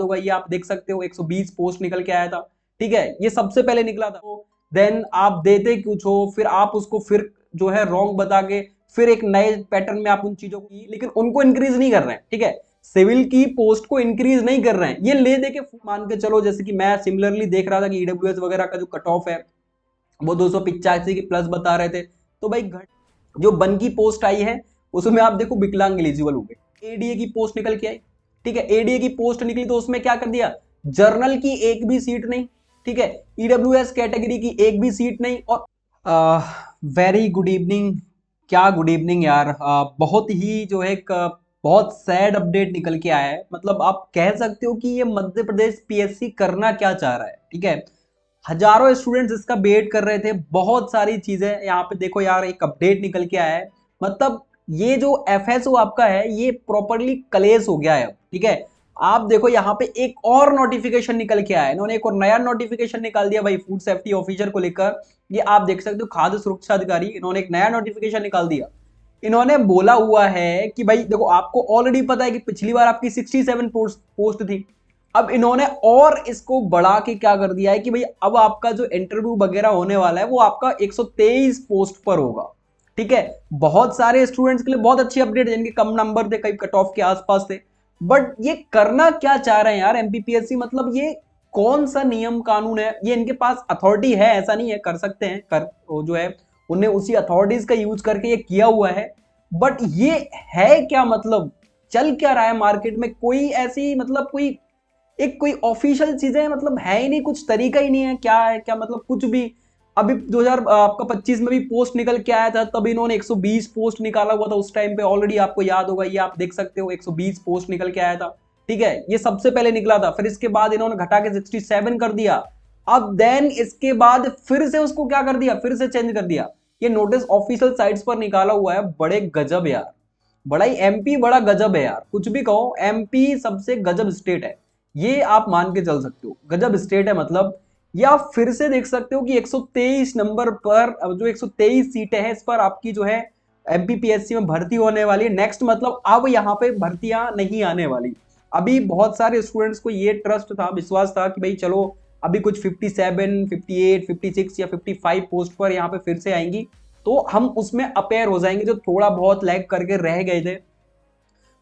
होगा, ये आप देख सकते हो 120 पोस्ट निकल के आया था। ठीक है, ये सबसे पहले निकला था। देन आप देते कुछ हो, फिर आप उसको फिर जो है रॉन्ग बता के फिर एक नए पैटर्न में आप उन चीजों को, लेकिन उनको इंक्रीज नहीं कर रहे हैं। ठीक है, सिविल की पोस्ट को इंक्रीज नहीं कर रहे हैं, ये ले दे के मान के चलो। जैसे कि मैं सिमिलरली देख रहा था कि ईडब्ल्यूएस वगैरह का जो कट ऑफ है वो 285 के प्लस बता रहे थे। तो भाई जो बन की पोस्ट आई है उसमें आप देखो विकलांग एलिजिबल हो गए। एडीए की पोस्ट निकल के आई। ठीक है, एडीए की पोस्ट निकली तो उसमें क्या कर दिया, जर्नल की एक भी सीट नहीं। ठीक है, ईडब्ल्यूएस कैटेगरी की एक भी सीट नहीं। और वेरी गुड इवनिंग, क्या गुड इवनिंग यार। बहुत ही जो है एक बहुत सैड अपडेट निकल के आया है। मतलब आप कह सकते हो कि ये मध्य प्रदेश पीएससी करना क्या चाह रहा है। ठीक है, हजारों स्टूडेंट्स इसका वेट कर रहे थे, बहुत सारी चीजें यहाँ पे देखो यार, एक अपडेट निकल के आया है। मतलब ये जो एफएसओ आपका है ये प्रॉपरली कलेश हो गया है। ठीक है, आप देखो यहाँ पे एक और नोटिफिकेशन निकल के आया है, इन्होंने एक और नया नोटिफिकेशन निकाल दिया भाई फूड सेफ्टी ऑफिसर को लेकर। ये आप देख सकते हो, खाद्य सुरक्षा अधिकारी, इन्होंने एक नया नोटिफिकेशन निकाल दिया। इन्होंने बोला हुआ है कि भाई देखो, आपको ऑलरेडी पता है कि पिछली बार आपकी 67 पोस्ट थी। अब इन्होंने और इसको बढ़ा के क्या कर दिया है कि भाई अब आपका जो इंटरव्यू वगैरह होने वाला है वो आपका 123 पोस्ट पर होगा। ठीक है, बहुत सारे स्टूडेंट्स के लिए बहुत अच्छी अपडेट है जिनके कम नंबर थे, कई कट ऑफ के आसपास थे। बट ये करना क्या चाह रहे हैं यार एमपीपीएससी, मतलब ये कौन सा नियम कानून है, ये इनके पास अथॉरिटी है ऐसा नहीं है, कर सकते हैं, कर वो जो है उन्हें उसी अथॉरिटीज का यूज करके ये किया हुआ है। बट ये है क्या, मतलब चल क्या रहा है मार्केट में, कोई ऐसी मतलब कोई ऑफिशियल चीजें मतलब है ही नहीं, कुछ तरीका ही नहीं है, क्या है क्या, मतलब कुछ भी। अभी 2000 आपका 25 में भी पोस्ट निकल के आया था, तब इन्होंने 120 पोस्ट निकाला हुआ था उस टाइम पे, ऑलरेडी आपको याद होगा, ये आप देख सकते हो 120 पोस्ट निकल के आया था। ठीक है, ये सबसे पहले निकला था, फिर इसके बाद इन्होंने घटा के 67 कर दिया। अब देन इसके बाद फिर से उसको क्या कर दिया, फिर से चेंज कर दिया। ये नोटिस ऑफिशियल साइट्स पर निकाला हुआ है। बड़े गजब यार, बड़ा ही एमपी बड़ा गजब है यार, कुछ भी कहो, एमपी सबसे गजब स्टेट है, ये आप मान के चल सकते हो, गजब स्टेट है। मतलब ये आप फिर से देख सकते हो कि 123 नंबर पर, अब जो 123 सीटें हैं इस पर आपकी जो है एमपीपीएससी में भर्ती होने वाली है नेक्स्ट। मतलब अब यहाँ पे भर्तियां नहीं आने वाली। अभी बहुत सारे स्टूडेंट्स को ये ट्रस्ट था, विश्वास था कि भाई चलो अभी कुछ 57, 58, 56 या 55 पोस्ट पर यहाँ पे फिर से आएंगी, तो हम उसमें अपेयर हो जाएंगे जो थोड़ा बहुत लैग करके रह गए थे।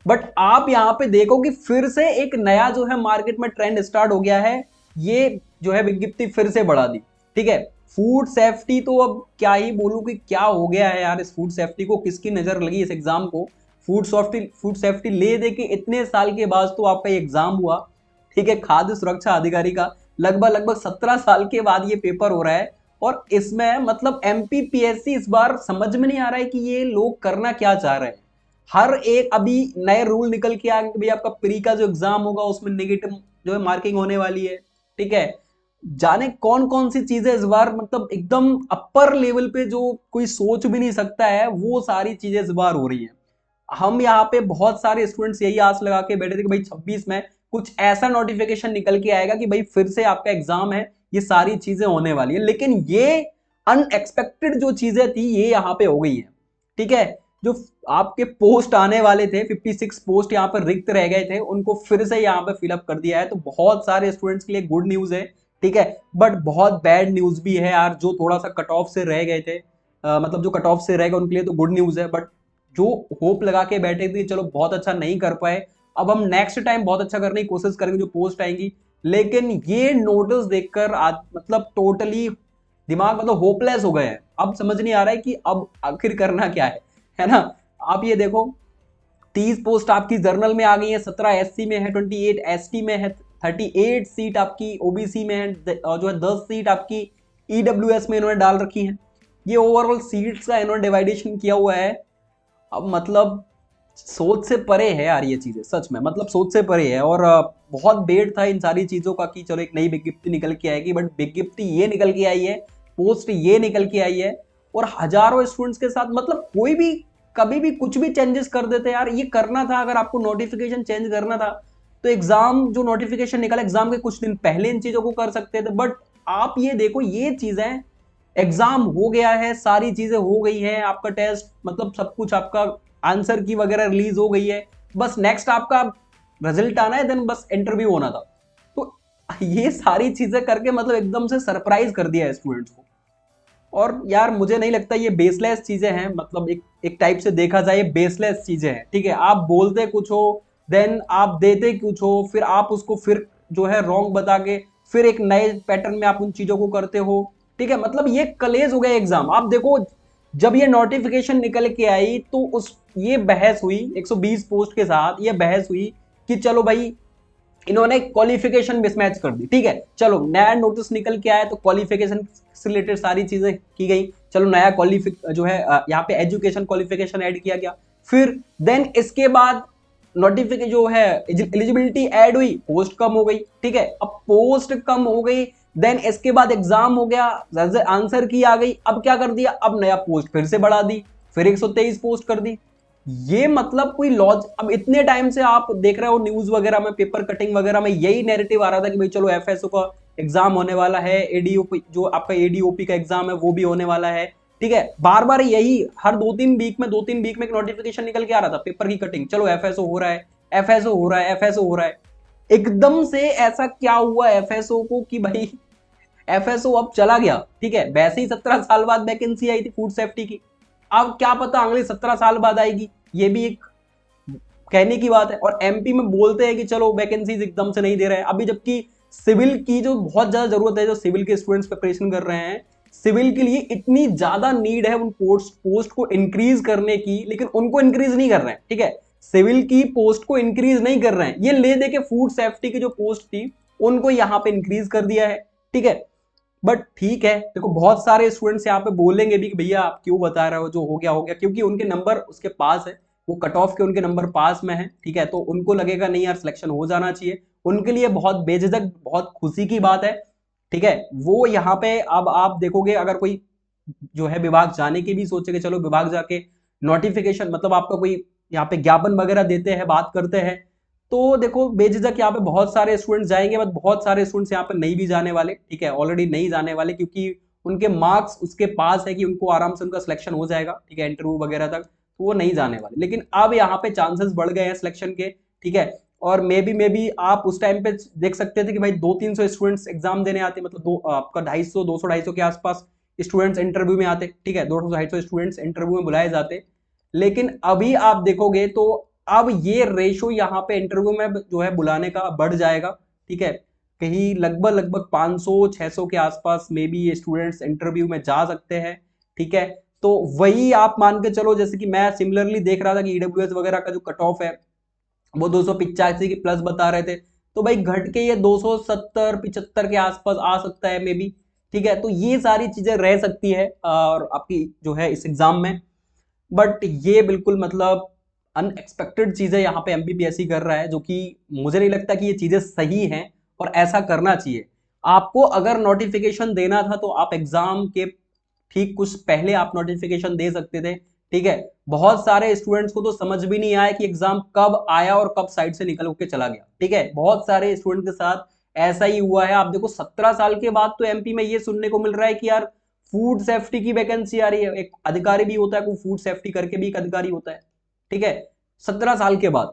बट आप यहां पे देखो कि फिर से एक नया जो है मार्केट में ट्रेंड स्टार्ट हो गया है। ये जो है विज्ञप्ति फिर से बढ़ा दी। ठीक है, फूड सेफ्टी तो अब क्या ही बोलूं कि क्या हो गया है यार, इस फूड सेफ्टी को किसकी नजर लगी इस एग्जाम को। फूड सेफ्टी ले दे के इतने साल के बाद तो आपका एग्जाम हुआ। ठीक है, खाद्य सुरक्षा अधिकारी का लगभग 17 साल के बाद ये पेपर हो रहा है। और इसमें मतलब एमपीपीएससी इस बार समझ में नहीं आ रहा है कि ये लोग करना क्या चाह रहे हैं। हर एक अभी नए रूल निकल के आ गए कि भाई आपका प्री का जो एग्जाम होगा उसमें नेगेटिव जो है मार्किंग होने वाली है। ठीक है, जाने कौन कौन सी चीजें इस बार, मतलब एकदम अपर लेवल पे जो कोई सोच भी नहीं सकता है, वो सारी चीजें इस बार हो रही है। हम यहाँ पे बहुत सारे स्टूडेंट्स यही आस लगा के बैठे थे कि भाई 26 में कुछ ऐसा नोटिफिकेशन निकल के आएगा कि भाई फिर से आपका एग्जाम है, ये सारी चीजें होने वाली है। लेकिन ये अनएक्सपेक्टेड जो चीजें थी ये यहाँ पे हो गई है। ठीक है, जो आपके पोस्ट आने वाले थे 56 पोस्ट यहाँ पर रिक्त रह गए थे, उनको फिर से यहाँ पे फिलअप कर दिया है, तो बहुत सारे स्टूडेंट्स के लिए गुड न्यूज है। ठीक है, बट बहुत बैड न्यूज भी है यार, जो थोड़ा सा कट ऑफ से रह गए थे, मतलब जो कट ऑफ से रह गए उनके लिए तो गुड न्यूज है। बट जो होप लगा के बैठे थे चलो बहुत अच्छा नहीं कर पाए, अब हम नेक्स्ट टाइम बहुत अच्छा करने की कोशिश करेंगे जो पोस्ट आएंगी। लेकिन ये नोटिस देखकर आज मतलब टोटली दिमाग मतलब होपलेस हो गए हैं। अब समझ नहीं आ रहा है कि अब आखिर करना क्या है ना। आप ये देखो 30 पोस्ट आपकी जर्नल में आ गई है, 17 एससी में है, 28 एसटी में है, 38 सीट आपकी ओबीसी में है, और जो है 10 सीट आपकी ईडब्ल्यूएस में इन्होंने डाल रखी है। ये ओवरऑल सीट्स का इन्होंने डिवाइडेशन किया हुआ है। अब मतलब सोच से परे है यार ये चीजें, सच में मतलब सोच से परे है। और बहुत वेट था इन सारी चीजों का कि चलो एक नई विज्ञप्ति निकल के आएगी, बट विज्ञप्ति ये निकल के आई है, पोस्ट ये निकल के आई है, और हजारों स्टूडेंट्स के साथ मतलब कोई भी कभी भी कुछ भी चेंजेस कर देते यार। ये करना था, अगर आपको नोटिफिकेशन चेंज करना था तो एग्जाम जो नोटिफिकेशन निकला एग्जाम के कुछ दिन पहले इन चीजों को कर सकते थे। बट आप ये देखो, ये चीजें एग्जाम हो गया है, सारी चीजें हो गई हैं, आपका टेस्ट मतलब सब कुछ आपका आंसर की वगैरह रिलीज हो गई है, बस नेक्स्ट आपका रिजल्ट आना है, देन बस इंटरव्यू होना था। तो ये सारी चीजें करके मतलब एकदम से सरप्राइज कर दिया है स्टूडेंट्स को। और यार मुझे नहीं लगता ये बेसलेस चीजें हैं, मतलब एक टाइप से देखा जाए ये बेसलेस चीजें हैं। ठीक है, आप बोलते कुछ हो, देन आप देते कुछ हो, फिर आप उसको फिर जो है रॉन्ग बता के फिर एक नए पैटर्न में आप उन चीजों को करते हो। ठीक है, मतलब ये कलेज हो गया एग्जाम। आप देखो जब ये नोटिफिकेशन निकल के आई तो उस ये बहस हुई 120 पोस्ट के साथ, ये बहस हुई कि चलो भाई इन्होंने क्वालिफिकेशन मिसमैच कर दी। ठीक है, चलो नया नोटिस निकल के आया तो क्वालिफिकेशन से रिलेटेड सारी चीजें की गई। चलो नया जो है यहाँ पे एजुकेशन क्वालिफिकेशन ऐड किया गया। फिर देन इसके बाद नोटिफिकेशन जो है एलिजिबिलिटी ऐड हुई, पोस्ट कम हो गई। ठीक है, अब पोस्ट कम हो गई, देन इसके बाद एग्जाम हो गया, आंसर की आ गई। अब क्या कर दिया, अब नया पोस्ट फिर से बढ़ा दी, फिर 123 पोस्ट कर दी। ये मतलब कोई लॉज, अब इतने टाइम से आप देख रहे हो न्यूज वगैरह में, पेपर कटिंग वगैरह में यही नैरेटिव आ रहा था कि भाई चलो एफएसओ का एग्जाम होने वाला है, एडीओपी जो आपका एडीओपी का एग्जाम है वो भी होने वाला है। ठीक है, बार बार यही हर 2-3 वीक में एक नोटिफिकेशन निकल के आ रहा था पेपर की कटिंग, चलो एफएसओ हो रहा है, एफएसओ हो रहा है, एफएसओ हो रहा है। एकदम से ऐसा क्या हुआ एफएसओ को कि भाई एफएसओ अब चला गया। ठीक है, वैसे ही 17 साल बाद वैकेंसी आई थी फूड सेफ्टी की, अब क्या पता अगले 17 साल बाद आएगी, ये भी एक कहने की बात है। और एमपी में बोलते हैं कि चलो वैकेंसीज एकदम से नहीं दे रहे हैं अभी, जबकि सिविल की जो बहुत ज्यादा जरूरत है, जो सिविल के स्टूडेंट्स प्रिपरेशन कर रहे हैं, सिविल के लिए इतनी ज्यादा नीड है उन पोस्ट को इंक्रीज करने की, लेकिन उनको इंक्रीज नहीं कर रहे हैं। ठीक है, सिविल की पोस्ट को इंक्रीज नहीं कर रहे हैं, ये ले दे के फूड सेफ्टी की जो पोस्ट थी उनको यहाँ पे इंक्रीज कर दिया है। ठीक है, बट ठीक है, देखो बहुत सारे स्टूडेंट्स यहाँ पे बोलेंगे भी कि भैया आप क्यों बता रहे हो, जो हो गया, क्योंकि उनके नंबर उसके पास है, वो कट ऑफ के उनके नंबर पास में है। ठीक है, तो उनको लगेगा नहीं यार सिलेक्शन हो जाना चाहिए, उनके लिए बहुत बेझिझक बहुत खुशी की बात है। ठीक है, वो यहाँ पे अब आप देखोगे अगर कोई जो है विभाग जाने की भी सोचे कि चलो विभाग जाके नोटिफिकेशन मतलब आपका कोई यहाँ पे ज्ञापन वगैरह देते हैं, बात करते हैं, तो देखो बेझिझक यहाँ पे बहुत सारे स्टूडेंट्स जाएंगे, बट बहुत सारे स्टूडेंट्स यहाँ पे नहीं भी जाने वाले। ठीक है, ऑलरेडी नहीं जाने वाले, क्योंकि उनके मार्क्स उसके पास है कि उनको आराम से उनका सिलेक्शन हो जाएगा। ठीक है, इंटरव्यू वगैरह तक, तो वो नहीं जाने वाले। लेकिन अब यहाँ पे चांसेस बढ़ गए हैं सिलेक्शन के। ठीक है, और मे बी आप उस टाइम पे देख सकते थे कि भाई 200-300 स्टूडेंट्स एग्जाम देने आते, मतलब आपका 250 के आसपास स्टूडेंट्स इंटरव्यू में आते। ठीक है, 200-250 स्टूडेंट्स इंटरव्यू में बुलाए जाते। लेकिन अभी आप देखोगे तो अब ये रेशो यहाँ पे इंटरव्यू में जो है बुलाने का बढ़ जाएगा। ठीक है, कहीं लगभग 500-600 के आसपास में भी ये स्टूडेंट्स इंटरव्यू में जा सकते हैं। ठीक है, तो वही आप मान के चलो, जैसे कि मैं सिमिलरली देख रहा था कि ईडब्ल्यूएस वगैरह का जो कट ऑफ है वो 285 की प्लस बता रहे थे, तो भाई घट के ये 270-75 के आसपास आ सकता है मे बी। ठीक है, तो ये सारी चीजें रह सकती है और आपकी जो है इस एग्जाम में, बट ये बिल्कुल मतलब अनएक्सपेक्टेड चीजें यहाँ पे एमपीपीएससी कर रहा है, जो कि मुझे नहीं लगता कि ये चीजें सही हैं और ऐसा करना चाहिए। आपको अगर नोटिफिकेशन देना था तो आप एग्जाम के ठीक कुछ पहले आप नोटिफिकेशन दे सकते थे। ठीक है, बहुत सारे स्टूडेंट्स को तो समझ भी नहीं आया कि एग्जाम कब आया और कब साइड से निकल के चला गया। ठीक है, बहुत सारे स्टूडेंट के साथ ऐसा ही हुआ है। आप देखो 17 साल के बाद तो एमपी में ये सुनने को मिल रहा है कि यार फूड सेफ्टी की वैकेंसी आ रही है, एक अधिकारी भी होता है, कोई फूड सेफ्टी करके भी एक अधिकारी होता है। ठीक है, 17 साल के बाद,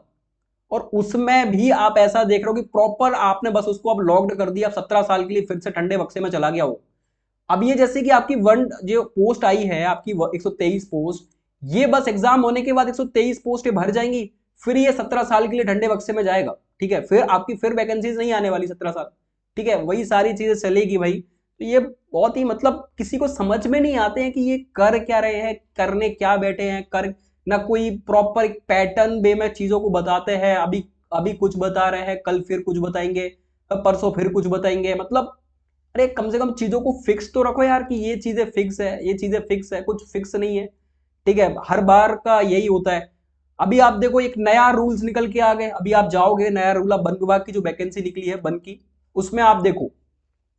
और उसमें भी आप ऐसा देख रहे हो कि प्रॉपर आपने बस उसको अब लॉक्ड कर दिया, 17 साल के लिए फिर से ठंडे बक्से में चला गया हो। अब ये जैसे कि आपकी वन जो पोस्ट आई है आपकी 123 पोस्ट, ये बस एग्जाम होने के बाद 123 पोस्ट भर जाएंगी, फिर ये 17 साल के लिए ठंडे बक्से में जाएगा। ठीक है, फिर आपकी फिर वैकेंसीज नहीं आने वाली 17 साल। ठीक है, वही सारी चीजें चलेगी भाई। तो ये बहुत ही मतलब किसी को समझ में नहीं आते हैं कि ये कर क्या रहे हैं, करने क्या बैठे हैं, कर ना कोई प्रॉपर पैटर्न वे में चीजों को बताते हैं। अभी अभी कुछ बता रहे हैं, कल फिर कुछ बताएंगे, परसों फिर कुछ बताएंगे। मतलब अरे कम से कम चीजों को फिक्स तो रखो यार कि ये चीजें फिक्स है, ये चीजें फिक्स है, कुछ फिक्स नहीं है। ठीक है, हर बार का यही होता है। अभी आप देखो एक नया रूल्स निकल के आ गए, अभी आप जाओगे नया रूल, अब वन विभाग की जो वैकेंसी निकली है वन की, उसमें आप देखो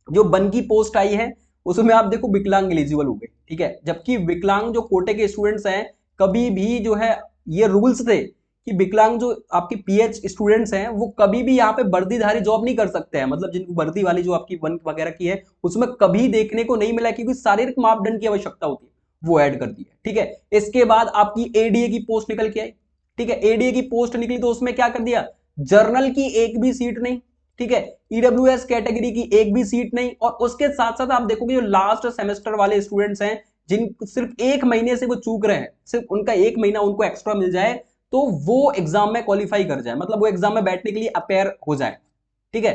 जो वन की पोस्ट आई है उसमें आप देखो विकलांग एलिजिबल हो गए। ठीक है, जबकि विकलांग जो कोटे के स्टूडेंट्स हैं, कभी भी जो है ये रूल्स थे कि विकलांग जो आपकी पीएच स्टूडेंट्स हैं वो कभी भी यहाँ पे वर्दीधारी जॉब नहीं कर सकते हैं, मतलब जिनको वर्दी वाली जो आपकी वन वगैरह की है उसमें कभी देखने को नहीं मिला, क्योंकि शारीरिक मापदंड की आवश्यकता होती है, वो ऐड कर दी है। ठीक है, इसके बाद आपकी एडीए की पोस्ट निकल के आई। ठीक है, एडीए की पोस्ट निकली तो उसमें क्या कर दिया, जर्नल की एक भी सीट नहीं, ठीक है, ईडब्ल्यूएस कैटेगरी की एक भी सीट नहीं। और उसके साथ साथ आप देखोगे जो लास्ट सेमेस्टर वाले स्टूडेंट्स हैं जिन सिर्फ 1 महीने से वो चूक रहे हैं, सिर्फ उनका 1 महीना उनको एक्स्ट्रा मिल जाए तो वो एग्जाम में क्वालिफाई कर जाए, मतलब वो एग्जाम में बैठने के लिए अपेयर हो जाए, ठीक है।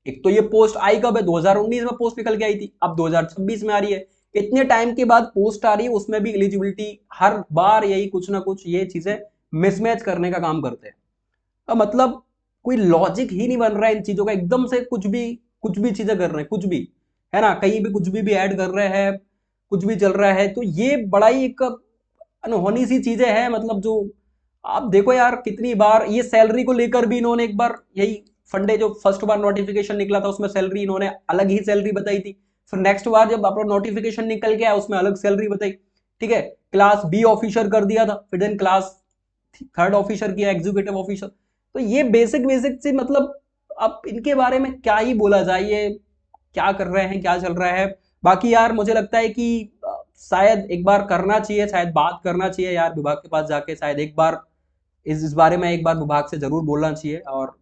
एक तो ये पोस्ट आई कब है, 2019 में पोस्ट निकल के आई थी, अब 2026 में आ रही है। इतने टाइम के बाद पोस्ट आ रही है, उसमें भी एलिजिबिलिटी हर बार यही कुछ ना कुछ ये चीजें मिसमैच करने का काम करते हैं। अब मतलब कोई लॉजिक ही नहीं बन रहा है इन चीजों का, एकदम से कुछ भी चीजें कर रहे हैं, कुछ भी, है ना, कहीं भी कुछ भी ऐड कर रहे हैं, कुछ भी चल रहा है। तो ये बड़ा ही एक अनहोनी सी चीजें हैं, मतलब जो आप देखो यार कितनी बार ये सैलरी को लेकर भी इन्होंने एक बार यही फंडे जो फर्स्ट बार नोटिफिकेशन निकला था उसमें सैलरी इन्होंने अलग ही सैलरी बताई थी, फिर नेक्स्ट बार जब अपना नोटिफिकेशन निकल गया उसमें अलग सैलरी बताई, ठीक है, क्लास बी ऑफिसर कर दिया था, फिर देन क्लास थर्ड ऑफिसर किया, एग्जीक्यूटिव ऑफिसर। तो ये बेसिक बेसिक से मतलब अब इनके बारे में क्या ही बोला जाए, ये क्या कर रहे हैं, क्या चल रहा है। बाकी यार मुझे लगता है कि शायद एक बार करना चाहिए, शायद बात करना चाहिए यार विभाग के पास जाके, शायद एक बार इस बारे में एक बार विभाग से जरूर बोलना चाहिए और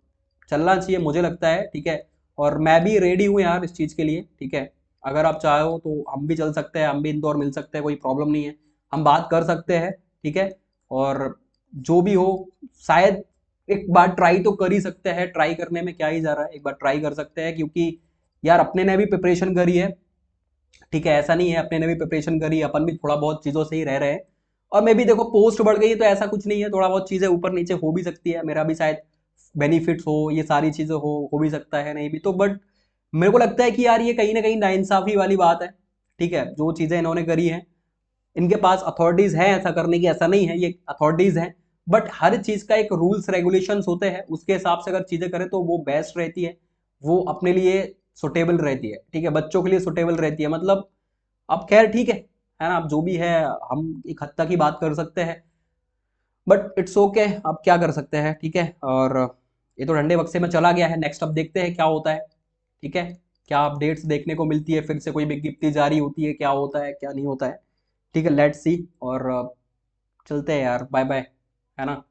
चलना चाहिए, मुझे लगता है, ठीक है। और मैं भी रेडी हूँ यार इस चीज़ के लिए, ठीक है। अगर आप चाहो तो हम भी चल सकते हैं, हम भी इंदौर मिल सकते हैं, कोई प्रॉब्लम नहीं है, हम बात कर सकते हैं, ठीक है। और जो भी हो, शायद एक बार ट्राई तो कर ही सकते हैं, ट्राई करने में क्या ही जा रहा है, एक बार ट्राई कर सकते हैं, क्योंकि यार अपने ने भी प्रिपरेशन करी है, ठीक है, ऐसा नहीं है, अपने ने भी प्रिपरेशन करी, अपन भी थोड़ा बहुत चीज़ों से ही रह रहे हैं। और मैं भी देखो पोस्ट बढ़ गई है तो ऐसा कुछ नहीं है, थोड़ा बहुत चीज़ें ऊपर नीचे हो भी सकती है, मेरा भी शायद बेनिफिट्स हो, ये सारी चीज़ें हो भी सकता है, नहीं भी तो, बट मेरे को लगता है कि यार ये कहीं ना कहीं नाइंसाफी वाली बात है, ठीक है। जो चीज़ें इन्होंने करी हैं, इनके पास अथॉरिटीज़ हैं ऐसा करने की, ऐसा नहीं है, ये अथॉरिटीज़ हैं, बट हर चीज़ का एक रूल्स रेगुलेशंस होते हैं, उसके हिसाब से अगर चीज़ें करें तो वो बेस्ट रहती है, वो अपने लिए सुटेबल रहती है, ठीक है, बच्चों के लिए सुटेबल रहती है, मतलब अब खैर ठीक है ना, अब जो भी है हम एक हद तक ही बात कर सकते हैं, बट इट्स ओके, अब क्या कर सकते हैं, ठीक है। और ये तो ठंडे बक्से में चला गया है, नेक्स्ट अब देखते हैं क्या होता है, ठीक है, क्या अपडेट्स देखने को मिलती है, फिर से कोई विज्ञप्ति जारी होती है, क्या होता है क्या नहीं होता है, ठीक है, लेट्स सी। और चलते हैं यार, बाय बाय, है ना।